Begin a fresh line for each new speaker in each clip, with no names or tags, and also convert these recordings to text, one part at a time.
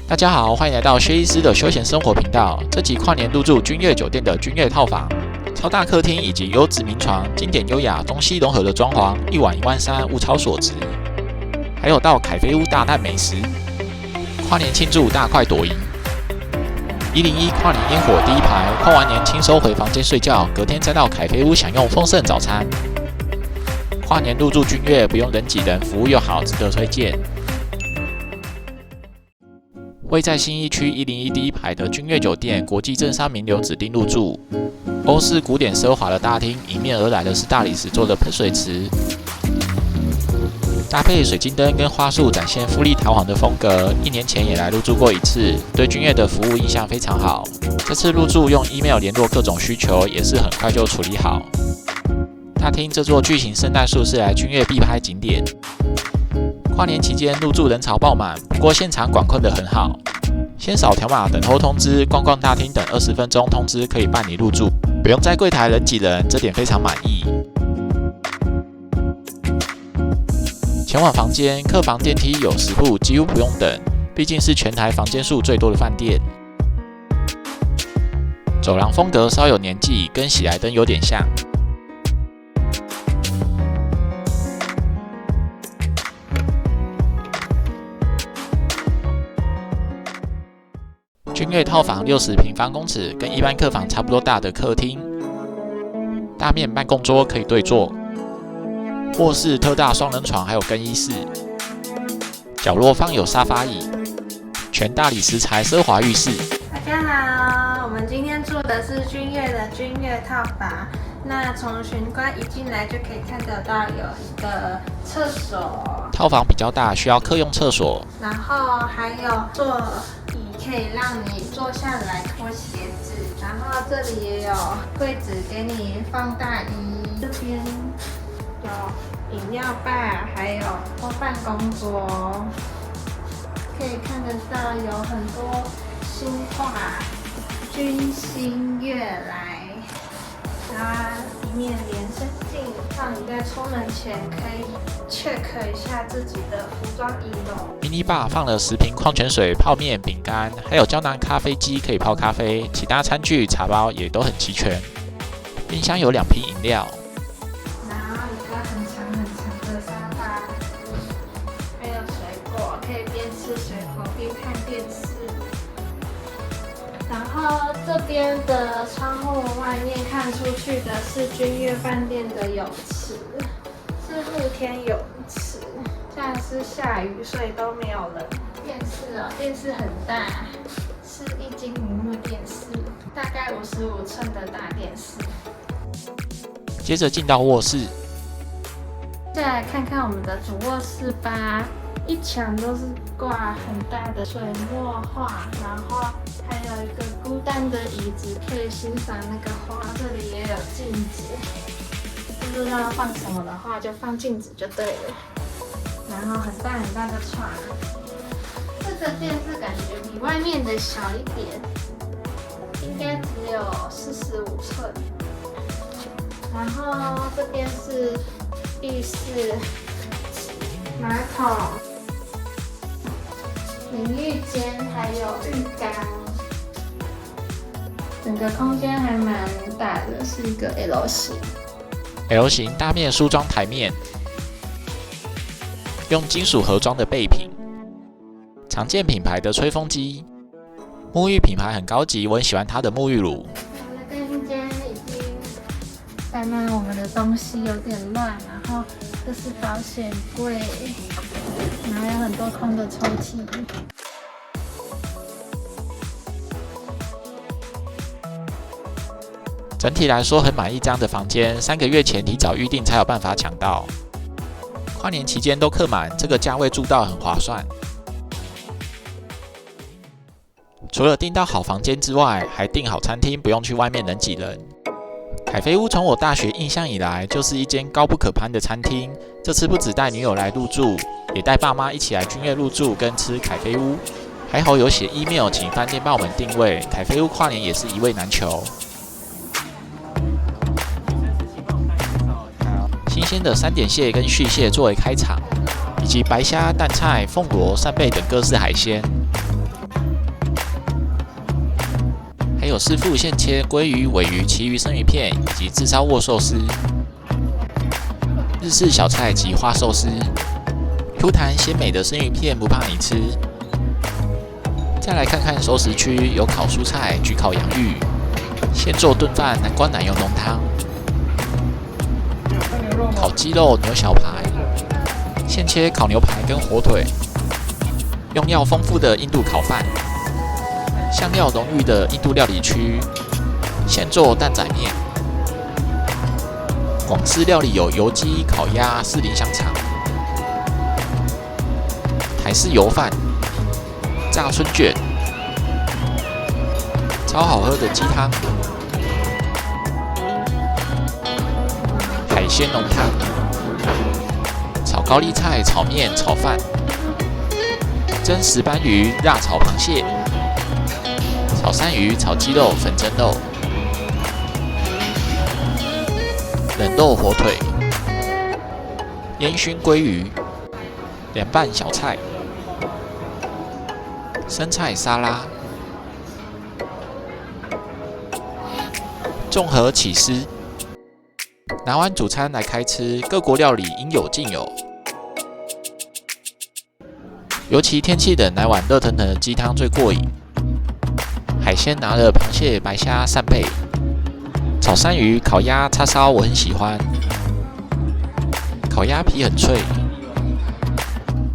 大家好，欢迎来到薛医师的休闲生活频道。这集跨年入住君悦酒店的君悦套房，超大客厅以及优质名床，经典优雅中西融合的装潢，一晚13000，物超所值。还有到凯菲屋大啖美食，跨年庆祝大快朵颐。101跨年烟火第一排，跨完年轻收回房间睡觉，隔天再到凯菲屋享用丰盛早餐。跨年入住君悦，不用人挤人，服务又好，值得推荐。位在信义区101第一排的君悦酒店，国际政商名流指定入住。欧式古典奢华的大厅，迎面而来的是大理石做的喷水池，搭配水晶灯跟花束，展现富丽堂皇的风格。1年前也来入住过一次，对君悦的服务印象非常好。这次入住用 email 联络各种需求，也是很快就处理好。大厅这座巨型圣诞树是来君悦必拍景点。跨年期间入住人潮爆满，不过现场管控得很好。先扫条码等候通知，逛逛大厅等20分钟通知可以办理入住，不用在柜台人挤人，这点非常满意。前往房间，客房电梯有10部，几乎不用等，毕竟是全台房间数最多的饭店。走廊风格稍有年纪，跟喜来登有点像。君悦套房60平方公尺，跟一般客房差不多大的客厅，大面办公桌可以对坐，卧室特大双人床，还有更衣室，角落放有沙发椅，全大理石材奢华浴室。
大家好，我们今天住的是君悦的君悦套房。那从玄关一进来就可以看得到有一个厕所，
套房比较大，需要客用厕所，
然后还有座椅可以让你坐下来脱鞋子，然后这里也有柜子给你放大衣，这边有饮料吧，还有办公桌，可以看得到有很多书画，君心悦来。它里面连身镜，让你在出门前可以 check 一下自己的服装仪容。
mini bar 放了10瓶矿泉水、泡面、饼干，还有胶囊咖啡机可以泡咖啡，其他餐具、茶包也都很齐全。冰箱有2瓶饮料，
然后一个很长的沙发，还有水果，可以边吃水果边看电视。然后这边的窗户外面看出去的是君悦饭店的泳池，是露天泳池。现在是下雨，所以都没有人。电视很大，是液晶屏幕电视，大概55寸的大电视。
接着进到卧室，
再来看看我们的主卧室吧。一墙都是挂很大的水墨画，然后还有一个孤单的椅子可以欣赏那个花。这里也有镜子，不知道放什么的话就放镜子就对了。然后很大的床，这个电视感觉比外面的小一点，应该只有45寸。然后这边是浴室、马桶、淋浴间还有浴缸，整个空间还蛮大的，是一个 L 型。
L 型大面梳妆台面，用金属盒装的备品，常见品牌的吹风机，沐浴品牌很高级，我很喜欢它的沐浴乳。
我的更衣间已经摆满我们的东西，有点乱，然后这是保险柜，然后有很多空的抽屉。
整体来说很满意这样的房间，3个月前提早预定才有办法抢到。跨年期间都客满，这个价位住到很划算。除了订到好房间之外，还订好餐厅，不用去外面人挤人。凯菲屋从我大学印象以来就是一间高不可攀的餐厅，这次不只带女友来入住，也带爸妈一起来君悦入住跟吃凯菲屋。还好有写 email 请饭店帮我们定位，凯菲屋跨年也是一位难求。新鲜的3点蟹跟续蟹作为开场，以及白虾、淡菜、凤螺、扇贝等各式海鲜。有师傅现切鲑鱼、尾鱼、旗鱼生鱼片以及自烧握寿司。日式小菜及花寿司，Q 弹鲜美的生鱼片不怕你吃。再来看看熟食区，有烤蔬菜、焗烤洋芋、现做炖饭、南瓜奶油浓汤、烤鸡肉、牛小排、现切烤牛排跟火腿，用料丰富的印度烤饭，香料浓郁的印度料理区，现做蛋仔面。广式料理有油鸡、烤鸭、士林香肠、台式油饭、炸春卷、超好喝的鸡汤、海鲜浓汤、炒高丽菜、炒面、炒饭、蒸石斑鱼、辣炒螃蟹、炒鳝鱼、炒鸡肉、粉蒸肉、冷肉火腿、烟熏鲑鱼、凉拌小菜、生菜沙拉、综合起司。拿完主餐来开吃，各国料理应有尽有。尤其天气冷，来碗热腾腾的鸡汤最过瘾。海鲜拿了螃蟹、白虾、扇贝。炒鳝鱼、烤鸭、叉烧我很喜欢，烤鸭皮很脆。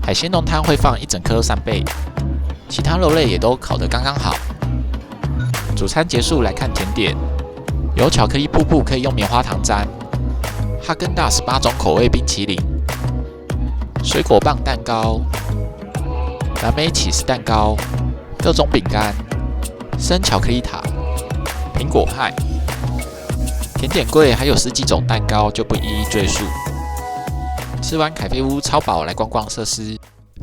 海鲜浓汤会放一整颗扇贝，其他肉类也都烤得刚刚好。主餐结束来看甜点，有巧克力瀑布可以用棉花糖沾，哈根达斯8种口味冰淇淋，水果棒蛋糕，蓝莓起司蛋糕，各种饼干，生巧克力塔，苹果派。甜点柜还有10几种蛋糕，就不一一赘述。吃完凯菲屋超饱，来逛逛设施。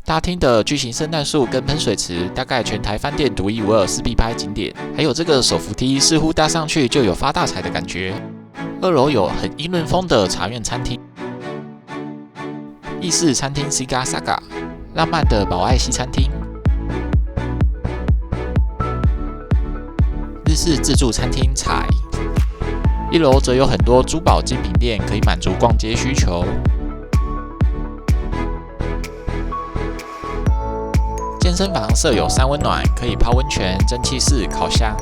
大厅的巨型圣诞树跟喷水池，大概全台饭店独一无二，是必拍景点。还有这个手扶梯，似乎搭上去就有发大财的感觉。2楼有很英伦风的茶院餐厅，意式餐厅 Siga Saga， 浪漫的宝爱西餐厅，日式自助餐厅彩。1楼则有很多珠宝精品店，可以满足逛街需求。健身房设有3温暖，可以泡温泉、蒸汽室、烤箱，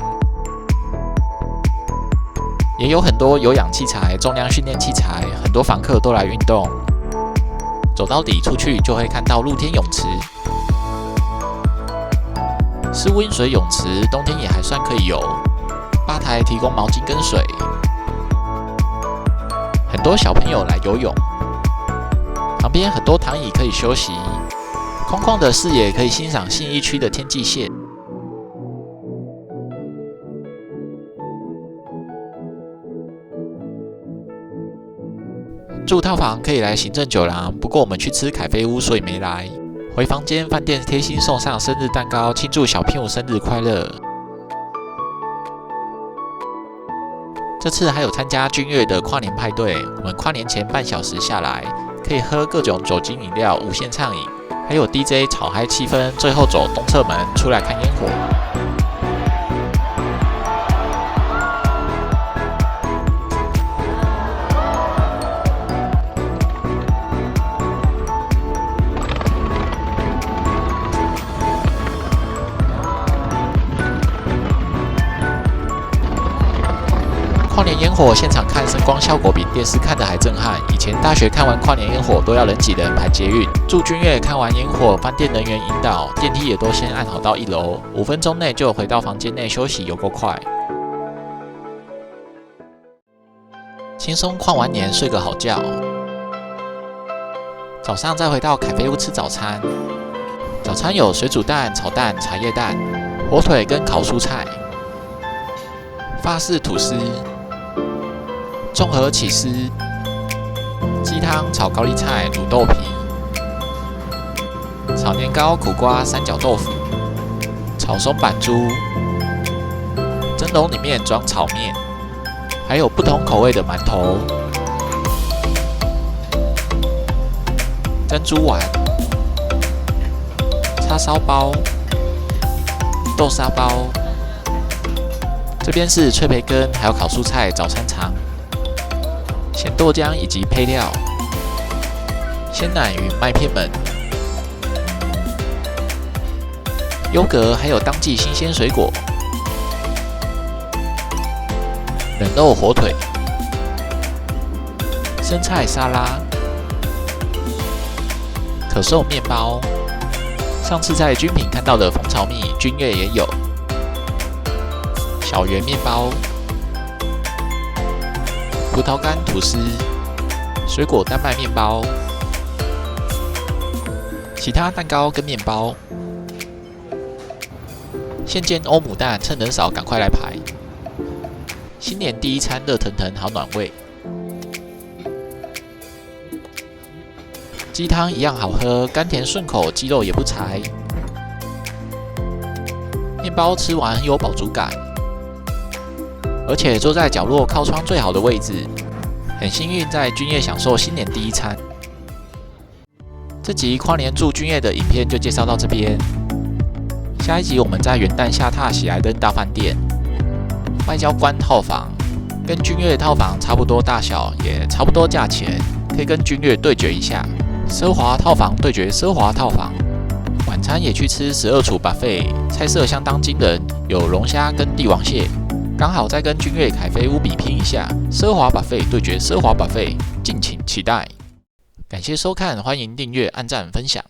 也有很多有氧器材、重量训练器材，很多房客都来运动。走到底出去就会看到露天泳池，是温水泳池，冬天也还算可以游。吧台提供毛巾跟水。很多小朋友来游泳，旁边很多躺椅可以休息，空旷的视野可以欣赏信义区的天际线。住套房可以来行政酒廊，不过我们去吃凯菲屋，所以没来。回房间，饭店贴心送上生日蛋糕，庆祝小聘生日快乐。这次还有参加君悦的跨年派对，我们跨年前半小时下来，可以喝各种酒精饮料，无限畅饮，还有 DJ 炒嗨气氛，最后走东侧门出来看烟火。跨年烟火现场看声光效果比电视看的还震撼。以前大学看完跨年烟火都要人挤人排捷运，住君悦看完烟火，饭店人员引导，电梯也都先按好到1楼，5分钟内就回到房间内休息，有够快。轻松跨完年，睡个好觉。早上再回到凯菲屋吃早餐，早餐有水煮蛋、炒蛋、茶叶蛋、火腿跟烤蔬菜、法式吐司、综合起司、鸡汤炒高丽菜、卤豆皮、炒年糕、苦瓜、三角豆腐、炒松板猪、蒸笼里面装炒面，还有不同口味的馒头、珍珠丸、叉烧包、豆沙包、这边是脆培根，还有烤蔬菜早餐肠、咸豆浆以及配料、鲜奶与麦片们、优格，还有当季新鲜水果、冷肉火腿、生菜沙拉、可颂面包。上次在军品看到的蜂巢蜜，君悦也有。小圆面包、葡萄干吐司、水果丹麦面包、其他蛋糕跟面包。现煎欧姆蛋，趁人少赶快来排。新年第一餐热腾腾，好暖胃。鸡汤一样好喝，甘甜顺口，鸡肉也不柴。面包吃完很有饱足感。而且坐在角落靠窗最好的位置，很幸运在君悦享受新年第一餐。这集跨年住君悦的影片就介绍到这边，下一集我们在元旦下榻喜来登大饭店，外交官套房，跟君悦套房差不多大小，也差不多价钱，可以跟君悦对决一下，奢华套房对决奢华套房。晚餐也去吃12厨 buffet， 菜色相当惊人，有龙虾跟帝王蟹。刚好再跟君悦凯菲屋比拼一下，奢华 buffet 对决奢华 buffet， 敬请期待。感谢收看，欢迎订阅、按赞、分享。